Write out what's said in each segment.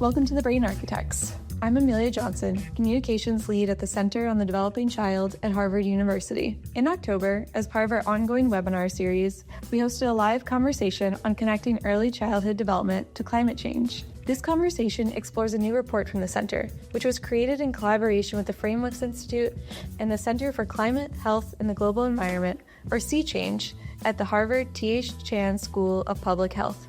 Welcome to the Brain Architects. I'm Amelia Johnson, Communications Lead at the Center on the Developing Child at Harvard University. In October, as part of our ongoing webinar series, we hosted a live conversation on connecting early childhood development to climate change. This conversation explores a new report from the Center, which was created in collaboration with the Frameworks Institute and the Center for Climate, Health, and the Global Environment, or C-Change, at the Harvard T.H. Chan School of Public Health.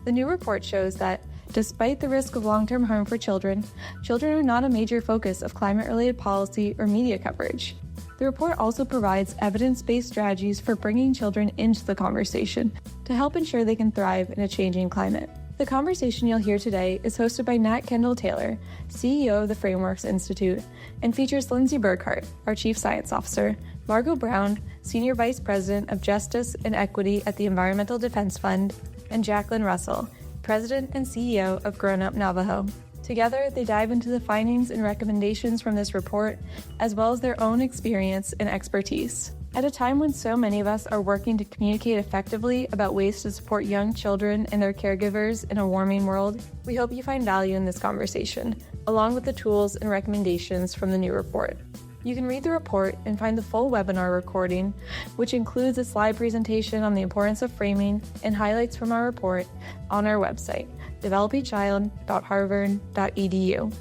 The new report shows that, despite the risk of long-term harm for children, children are not a major focus of climate-related policy or media coverage. The report also provides evidence-based strategies for bringing children into the conversation to help ensure they can thrive in a changing climate. The conversation you'll hear today is hosted by Nat Kendall-Taylor, CEO of the Frameworks Institute, and features Lindsey Burghardt, our Chief Science Officer, Margot Brown, Senior Vice President of Justice and Equity at the Environmental Defense Fund, and Jaclyn Roessel, President and CEO of Grownup Navajo. Together, they dive into the findings and recommendations from this report, as well as their own experience and expertise. At a time when so many of us are working to communicate effectively about ways to support young children and their caregivers in a warming world, we hope you find value in this conversation, along with the tools and recommendations from the new report. You can read the report and find the full webinar recording, which includes a slide presentation on the importance of framing and highlights from our report, on our website, developingchild.harvard.edu.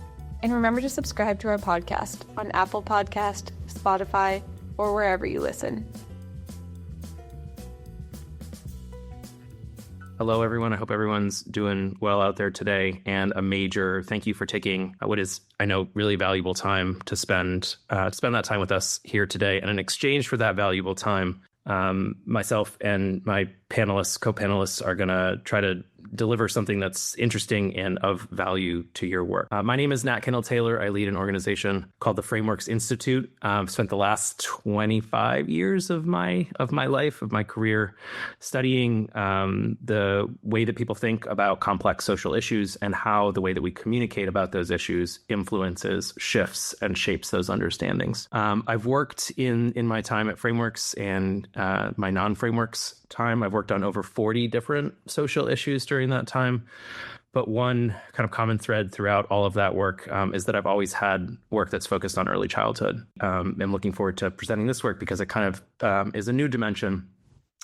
And remember to subscribe to our podcast on Apple Podcast, Spotify, or wherever you listen. Hello, everyone. I hope everyone's doing well out there today. And a major thank you for taking what is, I know, really valuable time to spend that time with us here today. And in exchange for that valuable time, myself and my co-panelists are going to try to deliver something that's interesting and of value to your work. My name is Nat Kendall-Taylor. I lead an organization called the Frameworks Institute. I've spent the last 25 years of my career studying the way that people think about complex social issues and how the way that we communicate about those issues influences, shifts, and shapes those understandings. I've worked in my time at Frameworks and my non-Frameworks time. I've worked on over 40 different social issues during that time. But one kind of common thread throughout all of that work is that I've always had work that's focused on early childhood. I'm looking forward to presenting this work because it kind of is a new dimension,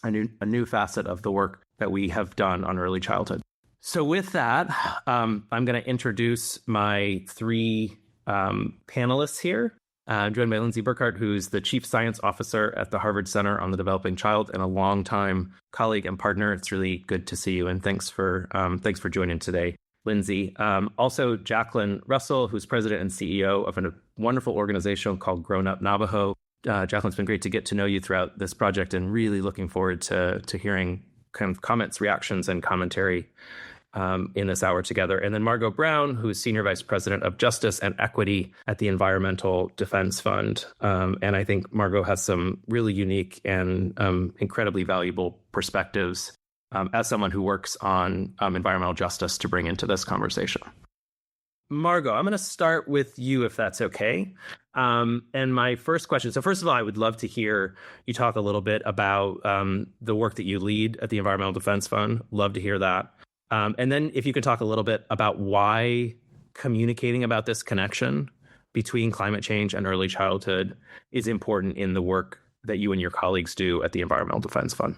a new facet of the work that we have done on early childhood. So with that, I'm going to introduce my three panelists here. I'm joined by Lindsey Burghardt, who's the Chief Science Officer at the Harvard Center on the Developing Child and a longtime colleague and partner. It's really good to see you, and thanks for joining today, Lindsey. Also, Jaclyn Roessel, who's President and CEO of a wonderful organization called Grownup Navajo. Jaclyn, it's been great to get to know you throughout this project, and really looking forward to hearing kind of comments, reactions, and commentary in this hour together. And then Margot Brown, who is Senior Vice President of Justice and Equity at the Environmental Defense Fund. And I think Margot has some really unique and incredibly valuable perspectives as someone who works on environmental justice to bring into this conversation. Margot, I'm going to start with you, if that's okay. And my first question, so first of all, I would love to hear you talk a little bit about the work that you lead at the Environmental Defense Fund. Love to hear that. And then if you could talk a little bit about why communicating about this connection between climate change and early childhood is important in the work that you and your colleagues do at the Environmental Defense Fund.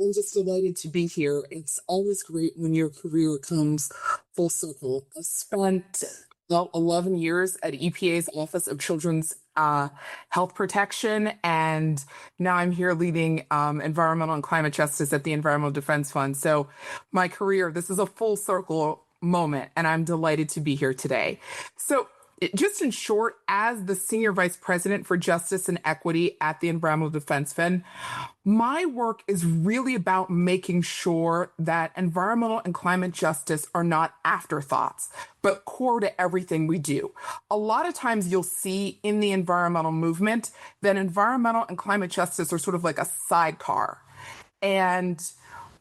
I'm just delighted to be here. It's always great when your career comes full circle. I spent about 11 years at EPA's Office of Children's Health Protection, and now I'm here leading environmental and climate justice at the Environmental Defense Fund. So my career, this is a full circle moment, and I'm delighted to be here today. So just in short, as the Senior Vice President for Justice and Equity at the Environmental Defense Fund, my work is really about making sure that environmental and climate justice are not afterthoughts, but core to everything we do. A lot of times you'll see in the environmental movement that environmental and climate justice are sort of like a sidecar. And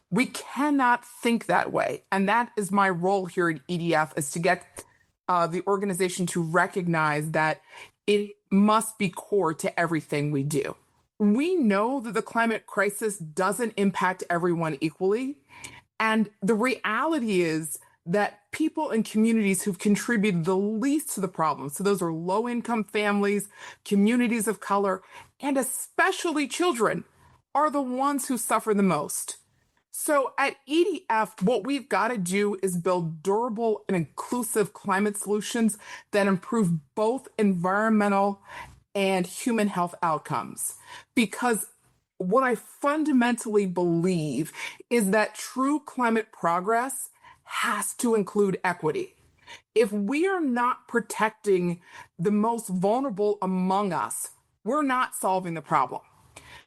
we cannot think that way. And that is my role here at EDF, is to get the organization to recognize that it must be core to everything we do. We know that the climate crisis doesn't impact everyone equally. And the reality is that people in communities who've contributed the least to the problem, so those are low-income families, communities of color, and especially children, are the ones who suffer the most. So at EDF, what we've got to do is build durable and inclusive climate solutions that improve both environmental and human health outcomes. Because what I fundamentally believe is that true climate progress has to include equity. If we are not protecting the most vulnerable among us, we're not solving the problem.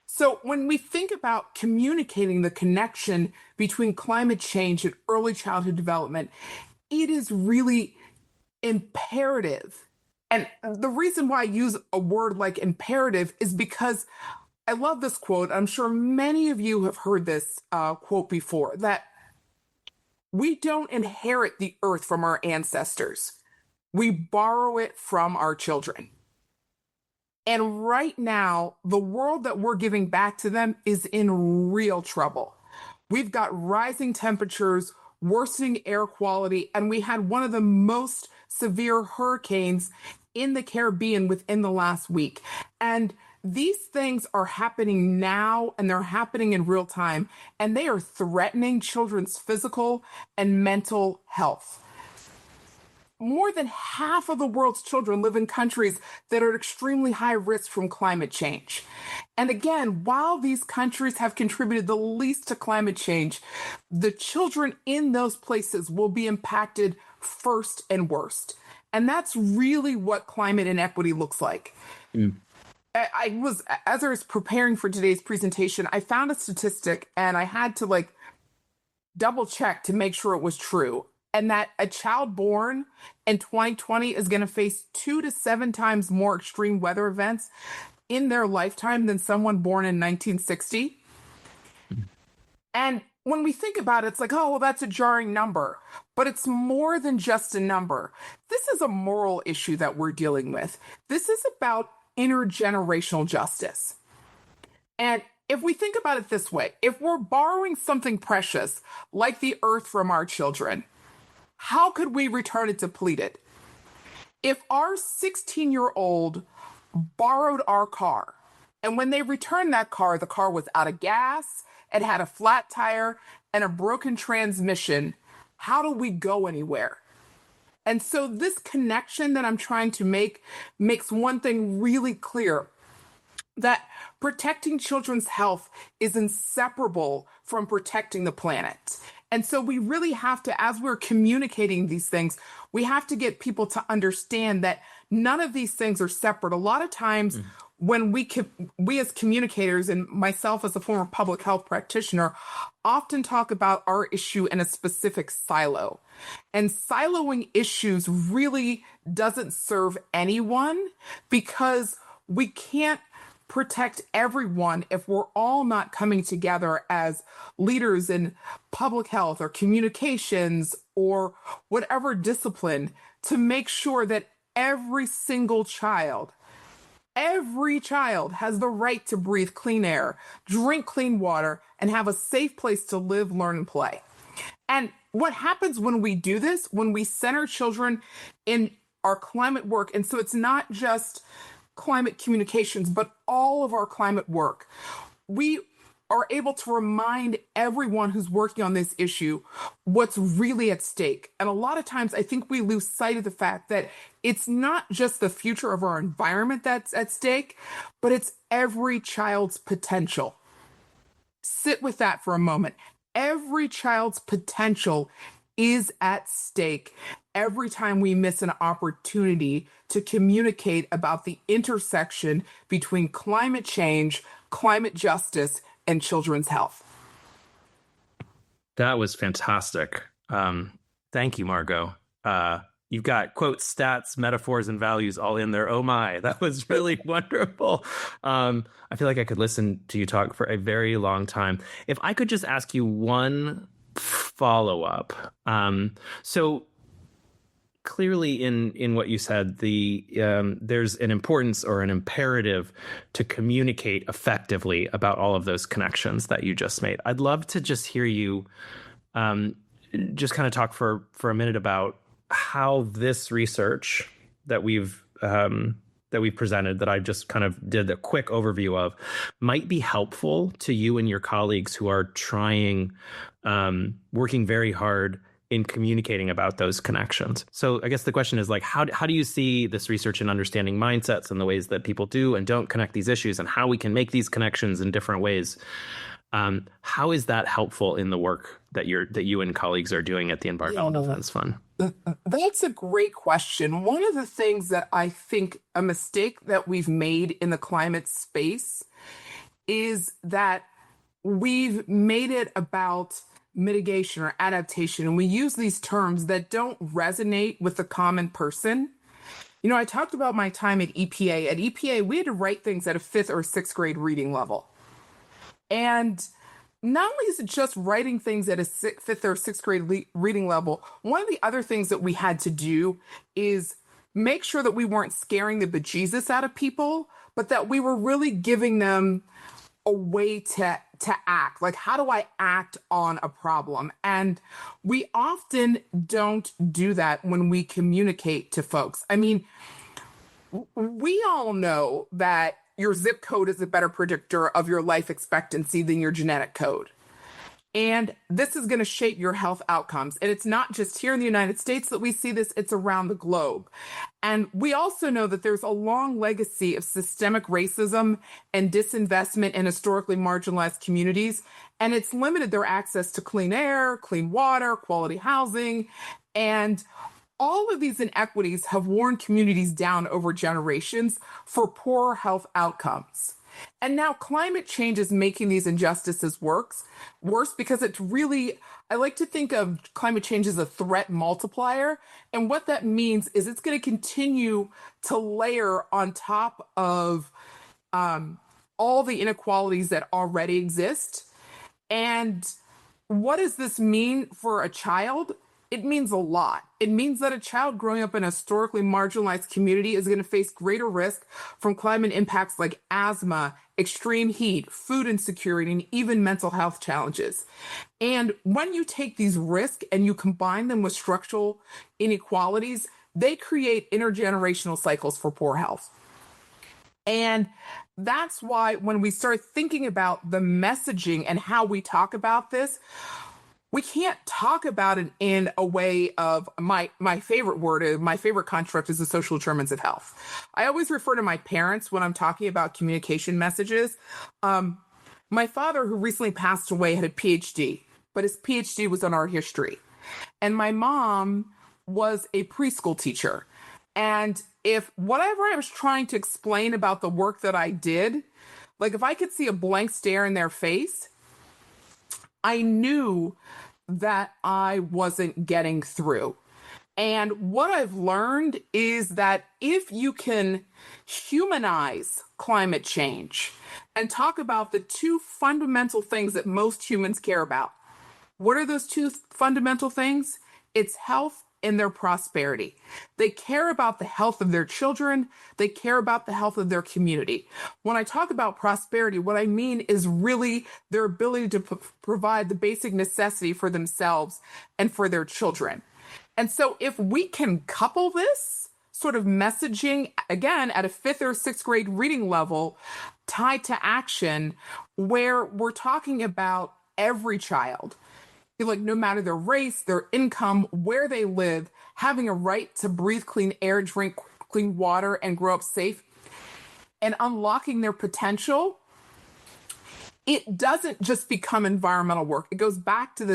So when we think about communicating the connection between climate change and early childhood development, it is really imperative. And the reason why I use a word like imperative is because I love this quote. I'm sure many of you have heard this quote before, that we don't inherit the earth from our ancestors. We borrow it from our children. And right now, the world that we're giving back to them is in real trouble. We've got rising temperatures, worsening air quality, and we had one of the most severe hurricanes in the Caribbean within the last week. And these things are happening now, and they're happening in real time, and they are threatening children's physical and mental health. More than half of the world's children live in countries that are at extremely high risk from climate change. And again, while these countries have contributed the least to climate change, the children in those places will be impacted first and worst. And that's really what climate inequity looks like. As I was preparing for today's presentation, I found a statistic and I had to double check to make sure it was true. And that a child born in 2020 is going to face 2 to 7 times more extreme weather events in their lifetime than someone born in 1960. And when we think about it, it's like, oh, well, that's a jarring number. But it's more than just a number. This is a moral issue that we're dealing with. This is about intergenerational justice. And if we think about it this way, if we're borrowing something precious like the earth from our children, how could we return it depleted? If our 16-year-old borrowed our car, and when they returned that car, the car was out of gas, it had a flat tire, and a broken transmission, how do we go anywhere? And so this connection that I'm trying to make makes one thing really clear, that protecting children's health is inseparable from protecting the planet. And so we really have to, as we're communicating these things, we have to get people to understand that none of these things are separate. A lot of times when we as communicators, and myself as a former public health practitioner, often talk about our issue in a specific silo. And siloing issues really doesn't serve anyone, because we can't protect everyone if we're all not coming together as leaders in public health or communications or whatever discipline to make sure that every single child, every child has the right to breathe clean air, drink clean water, and have a safe place to live, learn, and play. And what happens when we do this, when we center children in our climate work, and so it's not just climate communications, but all of our climate work, we are able to remind everyone who's working on this issue what's really at stake. And a lot of times I think we lose sight of the fact that it's not just the future of our environment that's at stake, but it's every child's potential. Sit with that for a moment. Every child's potential is at stake every time we miss an opportunity to communicate about the intersection between climate change, climate justice, and children's health. That was fantastic. Thank you, Margot. You've got quotes, stats, metaphors, and values all in there. Oh my, that was really wonderful. I feel like I could listen to you talk for a very long time. If I could just ask you one follow-up. So clearly in what you said, there's an importance or an imperative to communicate effectively about all of those connections that you just made. I'd love to just hear you just kind of talk for a minute about how this research that we've presented, that I just kind of did a quick overview of, might be helpful to you and your colleagues who are trying, working very hard in communicating about those connections. So I guess the question is, like, how do you see this research in understanding mindsets and the ways that people do and don't connect these issues, and how we can make these connections in different ways? How is that helpful in the work that you and colleagues are doing at the Environmental Defense Fund? That's a great question. One of the things that I think a mistake that we've made in the climate space is that we've made it about mitigation or adaptation, and we use these terms that don't resonate with the common person. You know, I talked about my time at EPA. At EPA, we had to write things at a 5th or 6th grade reading level. And not only is it just writing things at a 5th or 6th grade reading level, one of the other things that we had to do is make sure that we weren't scaring the bejesus out of people, but that we were really giving them a way to act. Like, how do I act on a problem? And we often don't do that when we communicate to folks. I mean, we all know that your zip code is a better predictor of your life expectancy than your genetic code. And this is going to shape your health outcomes. And it's not just here in the United States that we see this, it's around the globe. And we also know that there's a long legacy of systemic racism and disinvestment in historically marginalized communities. And it's limited their access to clean air, clean water, quality housing. And all of these inequities have worn communities down over generations for poor health outcomes. And now climate change is making these injustices worse because it's really, I like to think of climate change as a threat multiplier. And what that means is it's going to continue to layer on top of all the inequalities that already exist. And what does this mean for a child? It means a lot. It means that a child growing up in a historically marginalized community is going to face greater risk from climate impacts like asthma, extreme heat, food insecurity, and even mental health challenges. And when you take these risks and you combine them with structural inequalities, they create intergenerational cycles for poor health. And that's why when we start thinking about the messaging and how we talk about this, we can't talk about it in a way of my favorite word, my favorite construct is the social determinants of health. I always refer to my parents when I'm talking about communication messages. My father, who recently passed away, had a PhD, but his PhD was on art history. And my mom was a preschool teacher. And if whatever I was trying to explain about the work that I did, like if I could see a blank stare in their face, I knew that I wasn't getting through. And what I've learned is that if you can humanize climate change and talk about the two fundamental things that most humans care about, what are those two fundamental things? It's health and their prosperity. They care about the health of their children. They care about the health of their community. When I talk about prosperity, what I mean is really their ability to provide the basic necessity for themselves and for their children. And so if we can couple this sort of messaging, again, at a 5th or 6th grade reading level, tied to action, where we're talking about every child, like no matter their race, their income, where they live, having a right to breathe clean air, drink clean water, and grow up safe, and unlocking their potential, it doesn't just become environmental work. It goes back to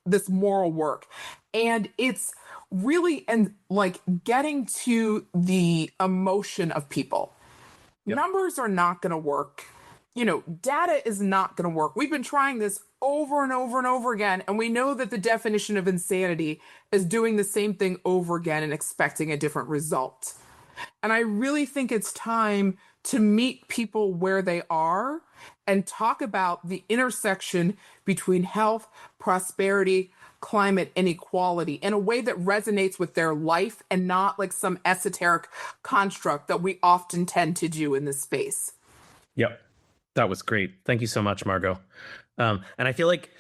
this moral work. And it's really like getting to the emotion of people. Yep. Numbers are not going to work. Data is not going to work. We've been trying this over and over and over again, and we know that the definition of insanity is doing the same thing over again and expecting a different result. And I really think it's time to meet people where they are and talk about the intersection between health, prosperity, climate, and equality in a way that resonates with their life and not like some esoteric construct that we often tend to do in this space. Yep. That was great. Thank you so much, Margot. And I feel like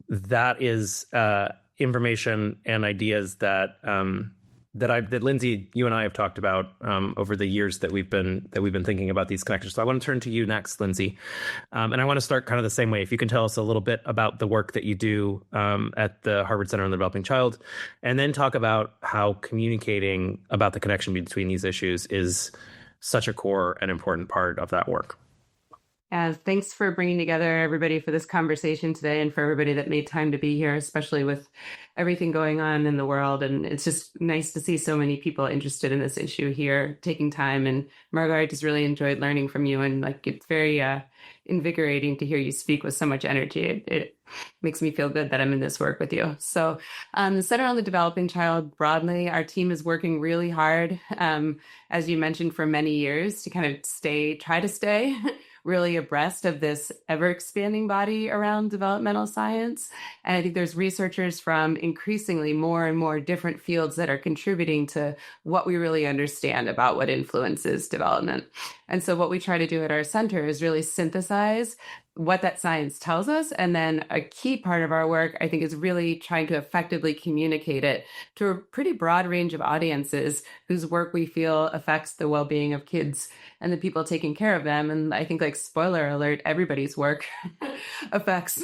that is information and ideas that that Lindsey, you and I have talked about over the years that we've been thinking about these connections. So I want to turn to you next, Lindsey, and I want to start kind of the same way. If you can tell us a little bit about the work that you do at the Harvard Center on the Developing Child, and then talk about how communicating about the connection between these issues is such a core and important part of that work. Thanks for bringing together everybody for this conversation today, and for everybody that made time to be here, especially with everything going on in the world. And it's just nice to see so many people interested in this issue here, taking time. And Margot, I just really enjoyed learning from you, and it's very invigorating to hear you speak with so much energy. It makes me feel good that I'm in this work with you. So the Center on the Developing Child broadly, our team is working really hard, as you mentioned, for many years to kind of try to stay really abreast of this ever-expanding body around developmental science. And I think there's researchers from increasingly more and more different fields that are contributing to what we really understand about what influences development. And so what we try to do at our center is really synthesize what that science tells us. And then a key part of our work, I think, is really trying to effectively communicate it to a pretty broad range of audiences whose work we feel affects the well-being of kids and the people taking care of them. And I think, spoiler alert, everybody's work affects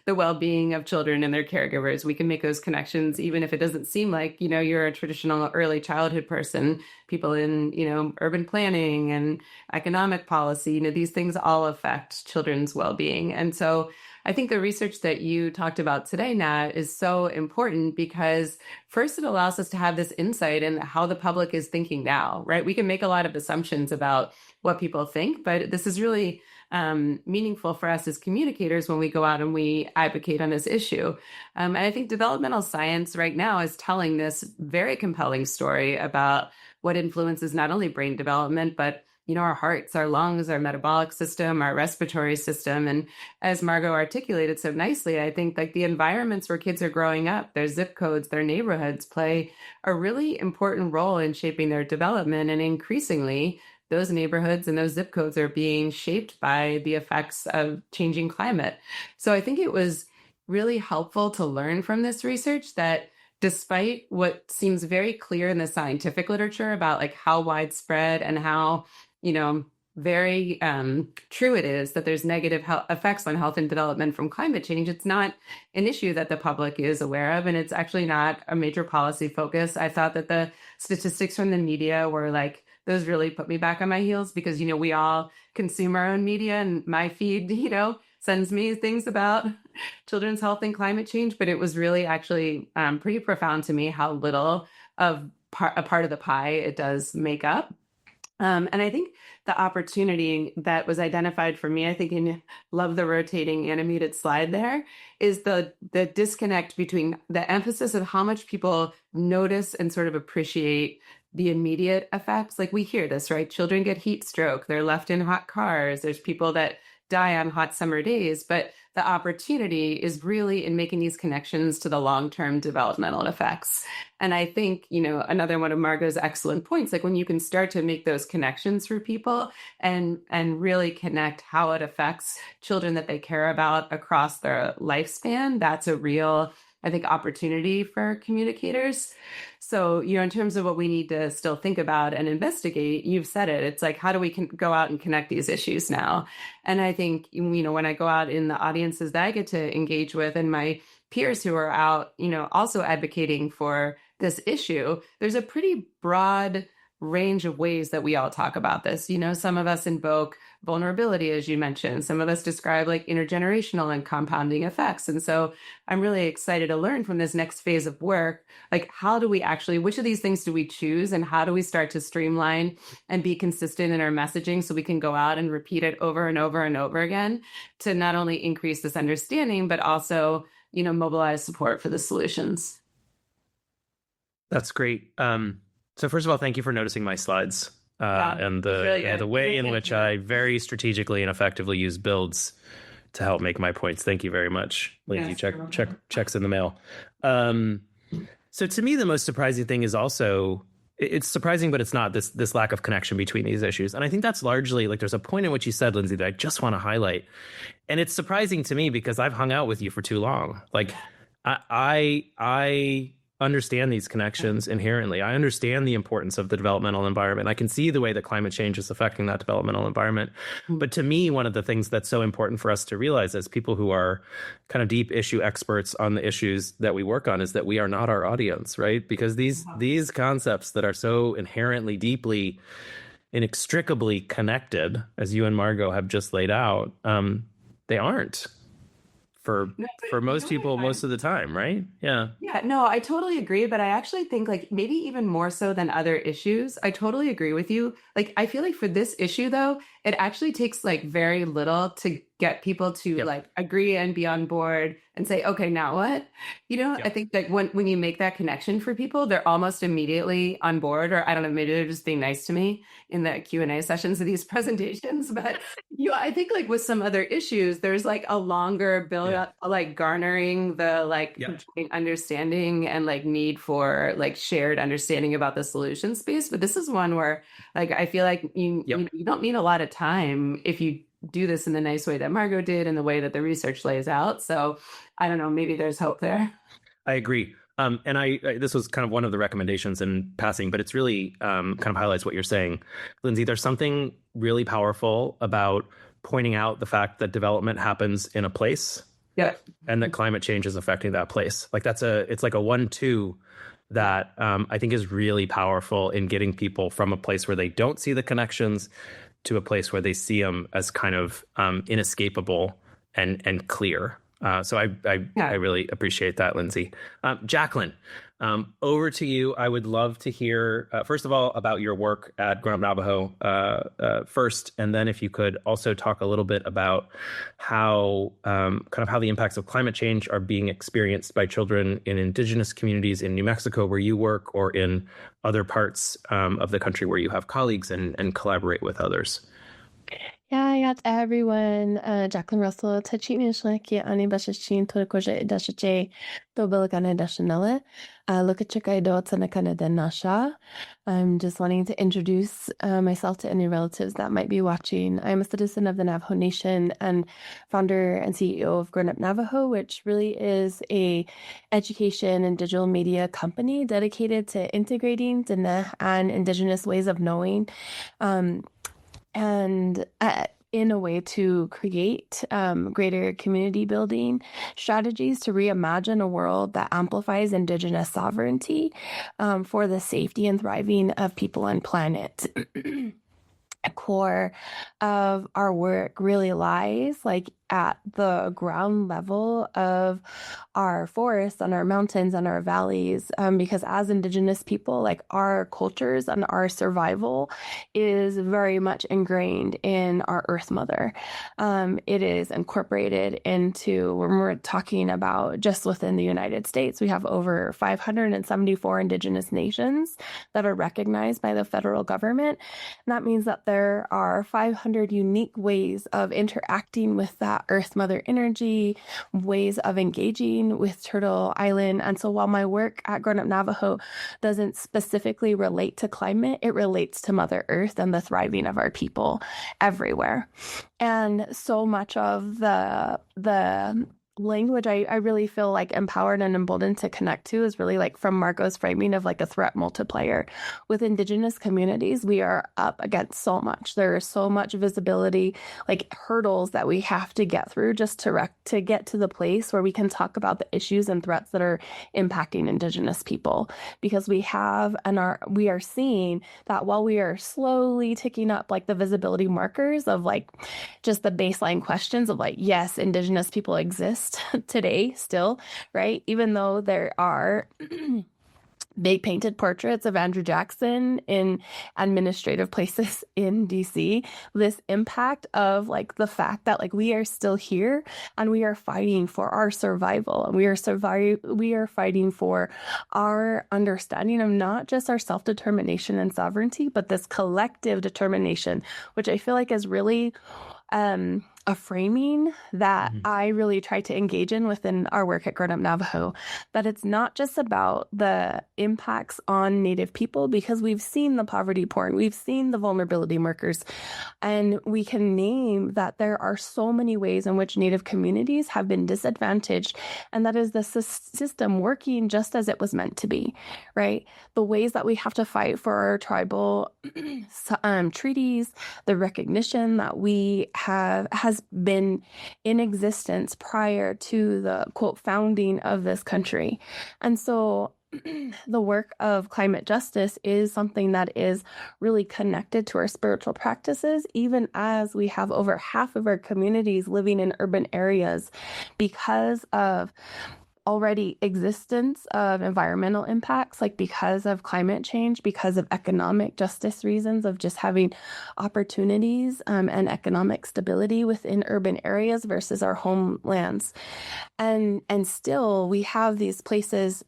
the well-being of children and their caregivers. We can make those connections, even if it doesn't seem like, you're a traditional early childhood person. People in, urban planning and economic policy, these things all affect children's well-being. And so I think the research that you talked about today, Nat, is so important because first, it allows us to have this insight in how the public is thinking now, right? We can make a lot of assumptions about what people think, but this is really meaningful for us as communicators when we go out and we advocate on this issue. And I think developmental science right now is telling this very compelling story about what influences not only brain development, but our hearts, our lungs, our metabolic system, our respiratory system. And as Margot articulated so nicely, I think the environments where kids are growing up, their zip codes, their neighborhoods play a really important role in shaping their development. And increasingly, those neighborhoods and those zip codes are being shaped by the effects of changing climate. So I think it was really helpful to learn from this research that despite what seems very clear in the scientific literature about how widespread and how very true it is that there's negative effects on health and development from climate change, it's not an issue that the public is aware of, and it's actually not a major policy focus. I thought that the statistics from the media were those really put me back on my heels because, we all consume our own media, and my feed, sends me things about children's health and climate change. But it was really actually pretty profound to me how little of a part of the pie it does make up. And I think the opportunity that was identified for me, I think, and love the rotating animated slide there, is the disconnect between the emphasis of how much people notice and sort of appreciate the immediate effects. We hear this, right? Children get heat stroke. They're left in hot cars. There's people that die on hot summer days. But the opportunity is really in making these connections to the long-term developmental effects. And I think, another one of Margot's excellent points, when you can start to make those connections for people and really connect how it affects children that they care about across their lifespan, that's a real, I think, opportunity for communicators. So, in terms of what we need to still think about and investigate, you've said it. It's how do we go out and connect these issues now? And I think, when I go out in the audiences that I get to engage with and my peers who are out, also advocating for this issue, there's a pretty broad range of ways that we all talk about this. Some of us invoke vulnerability, as you mentioned. Some of us describe intergenerational and compounding effects. And so I'm really excited to learn from this next phase of work, how do we actually, which of these things do we choose, and how do we start to streamline and be consistent in our messaging so we can go out and repeat it over and over and over again to not only increase this understanding, but also, mobilize support for the solutions. That's great. So first of all, thank you for noticing my slides and the way in which I very strategically and effectively use builds to help make my points. Thank you very much, Lindsey. Yes, checks in the mail. So to me, the most surprising thing is also, it's surprising, but it's not, this lack of connection between these issues. And I think that's largely, there's a point in which you said, Lindsey, that I just want to highlight. And it's surprising to me because I've hung out with you for too long. I understand these connections inherently. I understand the importance of the developmental environment. I can see the way that climate change is affecting that developmental environment. But to me, one of the things that's so important for us to realize as people who are kind of deep issue experts on the issues that we work on is that we are not our audience, right? Because these concepts that are so inherently, deeply, inextricably connected, as you and Margot have just laid out, they aren't for most people most of the time, right? Yeah. Yeah, no, I totally agree. But I actually think like maybe even more so than other issues, I totally agree with you. Like, I feel like for this issue, though, it actually takes like very little to get people to like agree and be on board and say, okay, now what? I think that when you make that connection for people, they're almost immediately on board, or I don't know, maybe they're just being nice to me in the Q&A sessions of these presentations. But I think like with some other issues, there's like a longer build up, like garnering the like understanding and like need for like shared understanding about the solution space. But this is one where like I feel like you don't need a lot of time if you do this in the nice way that Margot did and the way that the research lays out. So I don't know, maybe there's hope there. I agree. And I this was kind of one of the recommendations in passing, but it's really kind of highlights what you're saying. Lindsey, there's something really powerful about pointing out the fact that development happens in a place and that climate change is affecting that place. Like it's like a 1-2 that I think is really powerful in getting people from a place where they don't see the connections to a place where they see them as kind of inescapable and clear. So I really appreciate that, Lindsey. Jaclyn, over to you. I would love to hear, first of all, about your work at Grownup Navajo first, and then if you could also talk a little bit about how the impacts of climate change are being experienced by children in indigenous communities in New Mexico where you work, or in other parts of the country where you have colleagues and collaborate with others. Yat everyone, Jaclyn Roessel, Tachi Mishleki, Ani Bashashin, Turkoja Dashache, Dobilakana Dashanella, look at Chikaido, Tanakana Denasha. I'm just wanting to introduce myself to any relatives that might be watching. I'm a citizen of the Navajo Nation and founder and CEO of Grownup Navajo, which really is a education and digital media company dedicated to integrating Dene and indigenous ways of knowing. And in a way to create greater community building strategies to reimagine a world that amplifies indigenous sovereignty for the safety and thriving of people and planet. Core of our work really lies like at the ground level of our forests and our mountains and our valleys, because as indigenous people, like our cultures and our survival is very much ingrained in our Earth Mother. It is incorporated into, when we're talking about just within the United States, we have over 574 indigenous nations that are recognized by the federal government. And that means that there are 500 unique ways of interacting with that Earth Mother energy, ways of engaging with Turtle Island. And so while my work at Grownup Navajo doesn't specifically relate to climate, it relates to Mother Earth and the thriving of our people everywhere. And so much of the language I really feel like empowered and emboldened to connect to is really like from Margot's framing of like a threat multiplier. With indigenous communities, we are up against so much. There is so much visibility, like hurdles that we have to get through just to get to the place where we can talk about the issues and threats that are impacting indigenous people. Because we are seeing that while we are slowly ticking up like the visibility markers of like just the baseline questions of like, yes, indigenous people exist today still, right? Even though there are big painted portraits of Andrew Jackson in administrative places in DC, this impact of like the fact that like we are still here and we are fighting for our survival, and we are fighting for our understanding of not just our self-determination and sovereignty, but this collective determination, which I feel like is really a framing that I really try to engage in within our work at Grownup Navajo, that it's not just about the impacts on Native people, because we've seen the poverty porn, we've seen the vulnerability markers, and we can name that there are so many ways in which Native communities have been disadvantaged, and that is the system working just as it was meant to be, right? The ways that we have to fight for our tribal treaties, the recognition that we have has been in existence prior to the quote founding of this country. And so the work of climate justice is something that is really connected to our spiritual practices, even as we have over half of our communities living in urban areas because of already existence of environmental impacts, like because of climate change, because of economic justice reasons, of just having opportunities and economic stability within urban areas versus our homelands. And still we have these places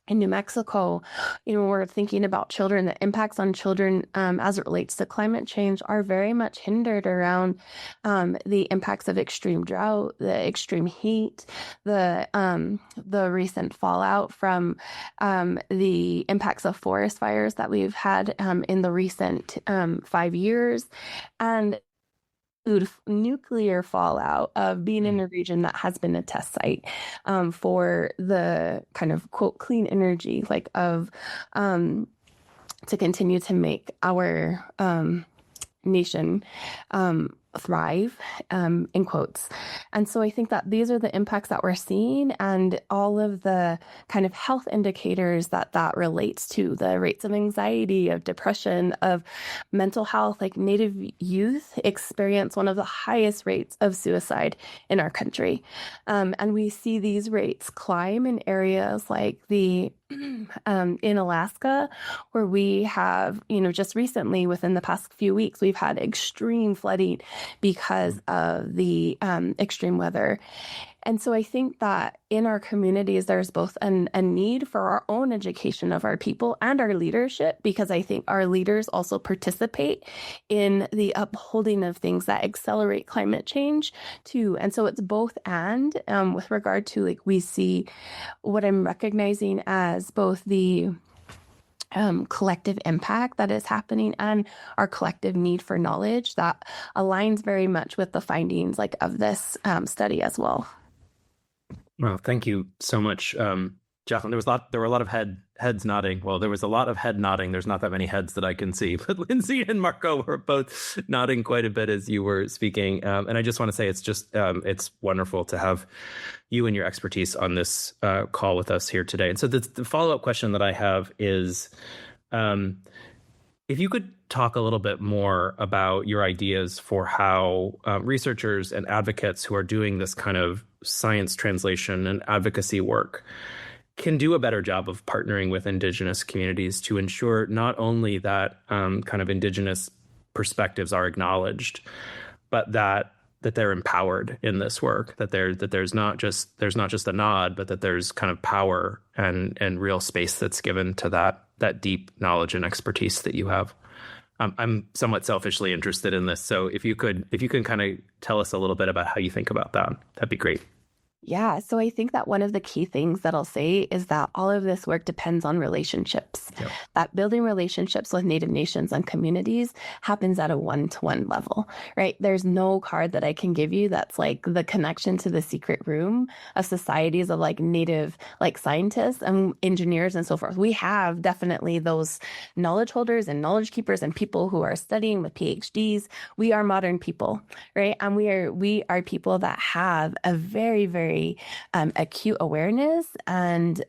in New Mexico, we're thinking about children, the impacts on children as it relates to climate change are very much hindered around the impacts of extreme drought, the extreme heat, the recent fallout from the impacts of forest fires that we've had in the recent 5 years, and nuclear fallout of being in a region that has been a test site for the kind of quote clean energy, like of to continue to make our nation thrive, in quotes. And so I think that these are the impacts that we're seeing, and all of the kind of health indicators that relates to, the rates of anxiety, of depression, of mental health. Like Native youth experience one of the highest rates of suicide in our country. And we see these rates climb in areas like in Alaska, where we have, just recently within the past few weeks, we've had extreme flooding because of the extreme weather. And so I think that in our communities, there's both a need for our own education of our people and our leadership, because I think our leaders also participate in the upholding of things that accelerate climate change too. And so it's both and with regard to, like, we see what I'm recognizing as both the collective impact that is happening and our collective need for knowledge that aligns very much with the findings of this study as well. Well, thank you so much, Jaclyn. There were a lot of heads nodding. Well, there was a lot of head nodding. There's not that many heads that I can see, but Lindsey and Margot were both nodding quite a bit as you were speaking. And I just want to say it's wonderful to have you and your expertise on this call with us here today. And so the follow-up question that I have is, if you could talk a little bit more about your ideas for how researchers and advocates who are doing this kind of science translation and advocacy work can do a better job of partnering with Indigenous communities to ensure not only that kind of Indigenous perspectives are acknowledged, but that they're empowered in this work, that there's not just a nod, but that there's kind of power and real space that's given to that deep knowledge and expertise that you have. I'm somewhat selfishly interested in this, so if you can kind of tell us a little bit about how you think about that, that'd be great. Yeah, so I think that one of the key things that I'll say is that all of this work depends on relationships. Yep. That building relationships with Native nations and communities happens at a one-to-one level, right? There's no card that I can give you that's like the connection to the secret room of societies of Native scientists and engineers and so forth. We have definitely those knowledge holders and knowledge keepers and people who are studying with PhDs. We are modern people, right? And we are people that have a very, very acute awareness and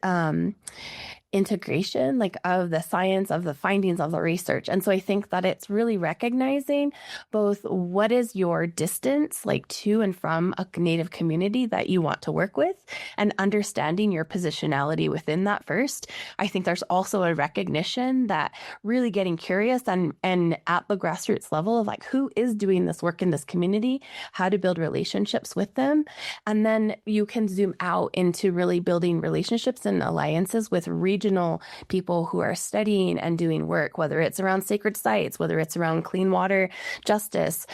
integration of the science, of the findings of the research. And so I think that it's really recognizing both what is your distance to and from a Native community that you want to work with, and understanding your positionality within that first. I think there's also a recognition that really getting curious and at the grassroots level of who is doing this work in this community, how to build relationships with them. And then you can zoom out into really building relationships and alliances with regional regional people who are studying and doing work, whether it's around sacred sites, whether it's around clean water justice,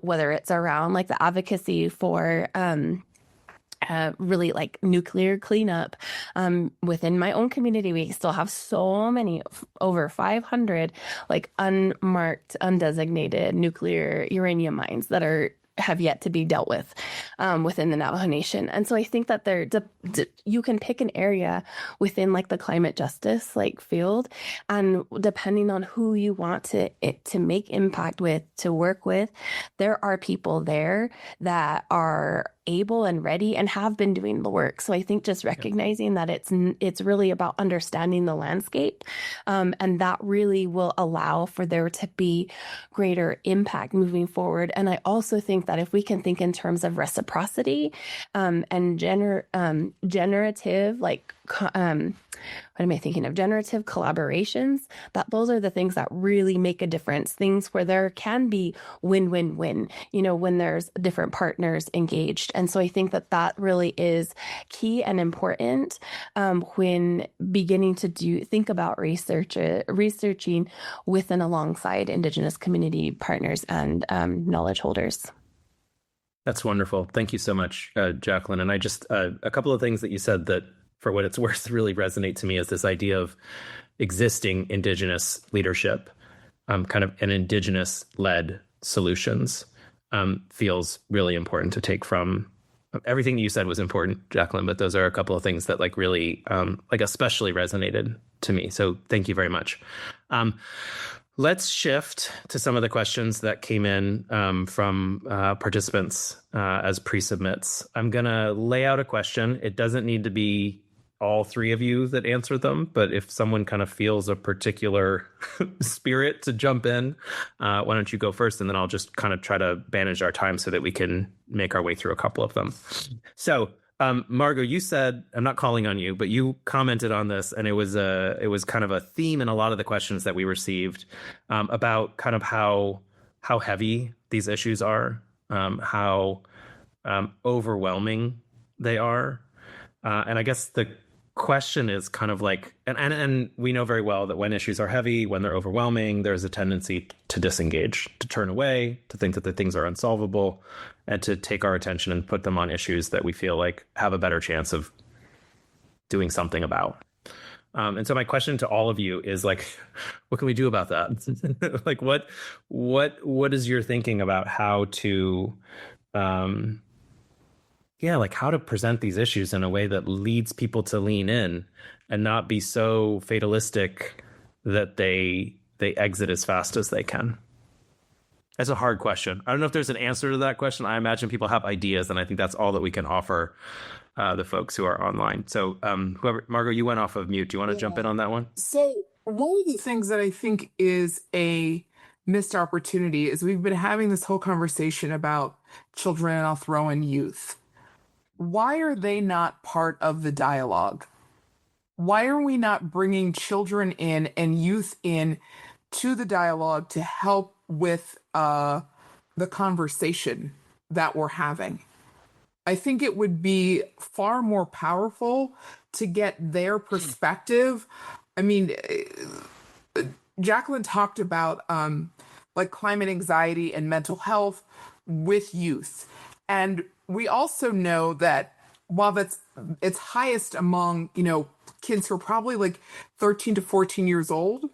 whether it's around like the advocacy for really like nuclear cleanup. Within my own community, we still have so many, over 500 like unmarked, undesignated nuclear uranium mines that have yet to be dealt with within the Navajo Nation. And so I think that you can pick an area within like the climate justice like field, and depending on who you want to make impact with, to work with, there are people there that are able and ready and have been doing the work. So I think just recognizing that it's really about understanding the landscape, and that really will allow for there to be greater impact moving forward. And I also think that if we can think in terms of reciprocity and generative, like what am I thinking of? Generative collaborations, that those are the things that really make a difference. Things where there can be win-win-win, when there's different partners engaged. And so I think that really is key and important when beginning to think about researching with and alongside Indigenous community partners and knowledge holders. That's wonderful. Thank you so much, Jaclyn. And I just, a couple of things that you said that, for what it's worth, really resonate to me is this idea of existing Indigenous leadership, kind of an Indigenous-led solutions, feels really important to take from. Everything you said was important, Jaclyn, but those are a couple of things that like really, like especially resonated to me. So thank you very much. Let's shift to some of the questions that came in from participants as pre-submits. I'm going to lay out a question. It doesn't need to be all three of you that answer them, but if someone kind of feels a particular spirit to jump in, why don't you go first, and then I'll just kind of try to manage our time so that we can make our way through a couple of them. So, Margot, you said, I'm not calling on you, but you commented on this, and it was kind of a theme in a lot of the questions that we received about kind of how heavy these issues are, how overwhelming they are. And I guess the question is kind of like, and we know very well that when issues are heavy, when they're overwhelming, there's a tendency to disengage, to turn away, to think that the things are unsolvable, and to take our attention and put them on issues that we feel like have a better chance of doing something about. And so my question to all of you is like, what can we do about that? Like, what is your thinking about how to, like how to present these issues in a way that leads people to lean in and not be so fatalistic that they exit as fast as they can? That's a hard question. I don't know if there's an answer to that question. I imagine people have ideas, and I think that's all that we can offer the folks who are online. So Margot, you went off of mute. Do you want to jump in on that one? So one of the things that I think is a missed opportunity is we've been having this whole conversation about children, and I'll throw in youth. Why are they not part of the dialogue? Why are we not bringing children in and youth in to the dialogue to help with the conversation that we're having? I think it would be far more powerful to get their perspective. I mean, Jaclyn talked about like climate anxiety and mental health with youth. And we also know that while it's highest among, kids who are probably like 13 to 14 years old,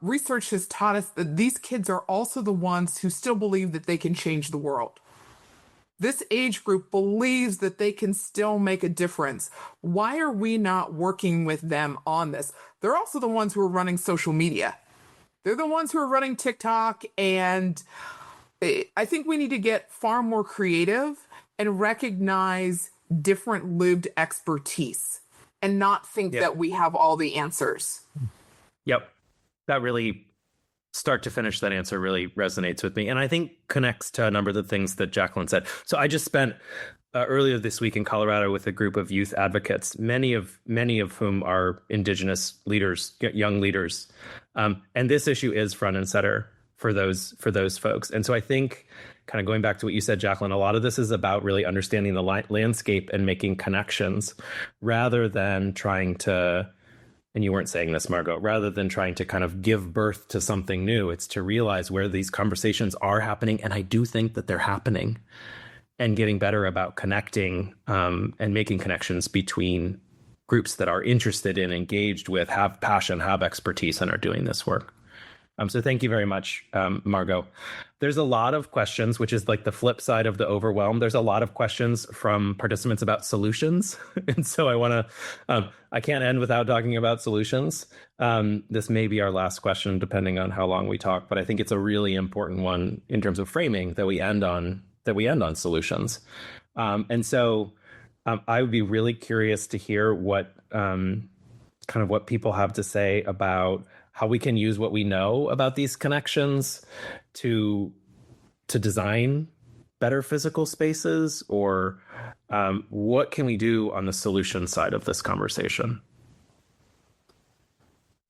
research has taught us that these kids are also the ones who still believe that they can change the world. This age group believes that they can still make a difference. Why are we not working with them on this? They're also the ones who are running social media. They're the ones who are running TikTok, and I think we need to get far more creative and recognize different lived expertise and not think that we have all the answers. Yep. That really, start to finish, that answer really resonates with me. And I think connects to a number of the things that Jaclyn said. So I just spent earlier this week in Colorado with a group of youth advocates, many of whom are Indigenous leaders, young leaders. And this issue is front and center for those folks. And so I think, kind of going back to what you said, Jaclyn, a lot of this is about really understanding the landscape and making connections rather than trying to and you weren't saying this, Margot, rather than trying to kind of give birth to something new, it's to realize where these conversations are happening. And I do think that they're happening, and getting better about connecting and making connections between groups that are interested in, engaged with, have passion, have expertise, and are doing this work. So thank you very much, Margot. There's a lot of questions, which is like the flip side of the overwhelm. There's a lot of questions from participants about solutions. And so I can't end without talking about solutions. This may be our last question, depending on how long we talk, but I think it's a really important one in terms of framing that we end on solutions. And so I would be really curious to hear what what people have to say about how we can use what we know about these connections to design better physical spaces, or what can we do on the solution side of this conversation?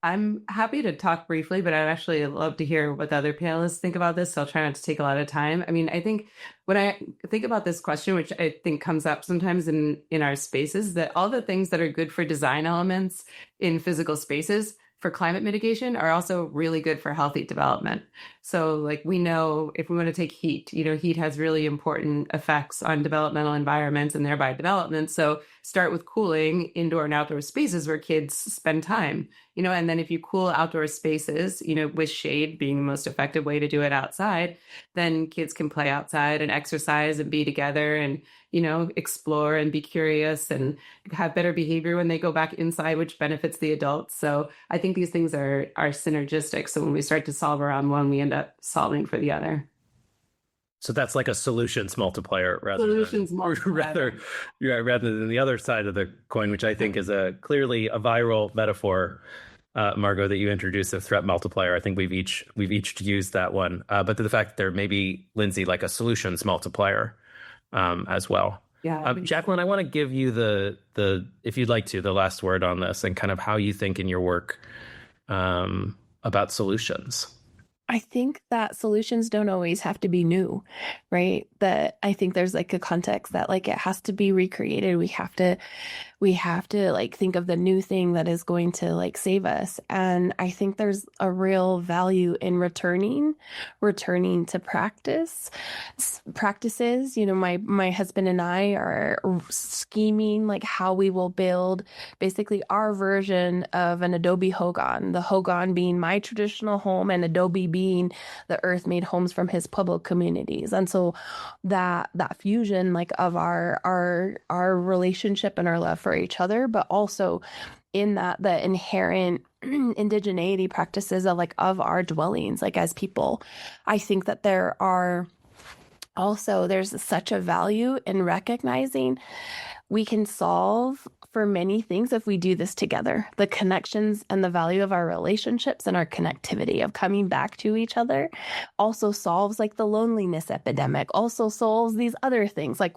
I'm happy to talk briefly, but I'd actually love to hear what the other panelists think about this. So I'll try not to take a lot of time. I mean, I think when I think about this question, which I think comes up sometimes in our spaces, that all the things that are good for design elements in physical spaces for climate mitigation are also really good for healthy development. So like we know if we want to take heat, heat has really important effects on developmental environments and thereby development. So start with cooling indoor and outdoor spaces where kids spend time, and then if you cool outdoor spaces, with shade being the most effective way to do it outside, then kids can play outside and exercise and be together and, explore and be curious and have better behavior when they go back inside, which benefits the adults. So I think these things are synergistic. So when we start to solve around one, we end up solving for the other. So that's like a solutions multiplier rather than the other side of the coin, which I think is clearly a viral metaphor, Margot, that you introduced, a threat multiplier. I think we've each used that one, but the fact that there may be, Lindsey, like a solutions multiplier as well. Yeah, Jaclyn, I want to give you the if you'd like to, the last word on this and kind of how you think in your work about solutions. I think that solutions don't always have to be new, right? That I think there's like a context that like it has to be recreated. We have to like think of the new thing that is going to like save us. And I think there's a real value in returning to practices. My husband and I are scheming like how we will build basically our version of an Adobe Hogan, the Hogan being my traditional home and Adobe being the earth made homes from his Pueblo communities. And so that fusion like of our relationship and our love for each other, but also in that the inherent indigeneity practices of our dwellings, like as people. I think that there's such a value in recognizing we can solve for many things if we do this together. The connections and the value of our relationships and our connectivity of coming back to each other also solves like the loneliness epidemic, also solves these other things like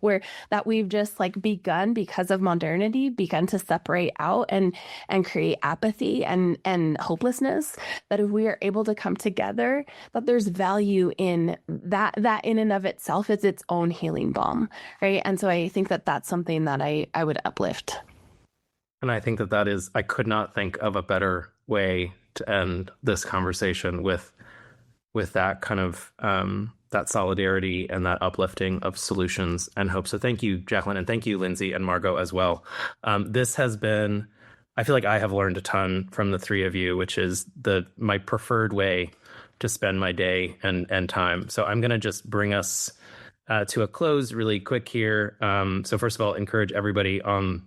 that we've just like begun because of modernity, begun to separate out and create apathy and hopelessness. That if we are able to come together, that there's value in that in and of itself is its own healing balm, right? And so I think that that's something that I would uplift. And I think that is, I could not think of a better way to end this conversation with that kind of, that solidarity and that uplifting of solutions and hope. So thank you, Jaclyn, and thank you, Lindsey and Margot as well. This has been, I feel like I have learned a ton from the three of you, which is my preferred way to spend my day and time. So I'm going to just bring us to a close really quick here. So first of all, encourage everybody on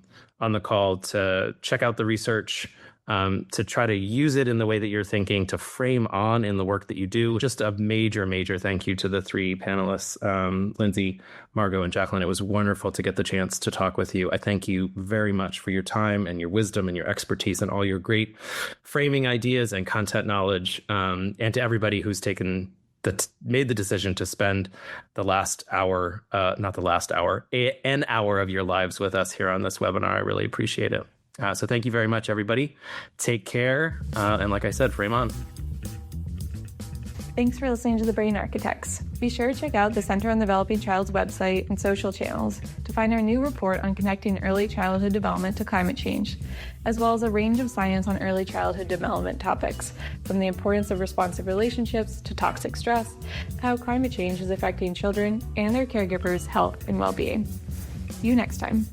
the call to check out the research, to try to use it in the way that you're thinking, to frame on in the work that you do. Just a major, major thank you to the three panelists, Lindsey, Margot, and Jaclyn. It was wonderful to get the chance to talk with you. I thank you very much for your time and your wisdom and your expertise and all your great framing ideas and content knowledge. And to everybody who's made the decision to spend an hour of your lives with us here on this webinar. I really appreciate it. So thank you very much, everybody. Take care. And like I said, frame on. Thanks for listening to The Brain Architects. Be sure to check out the Center on the Developing Child's website and social channels to find our new report on connecting early childhood development to climate change, as well as a range of science on early childhood development topics, from the importance of responsive relationships to toxic stress, how climate change is affecting children and their caregivers' health and well-being. See you next time.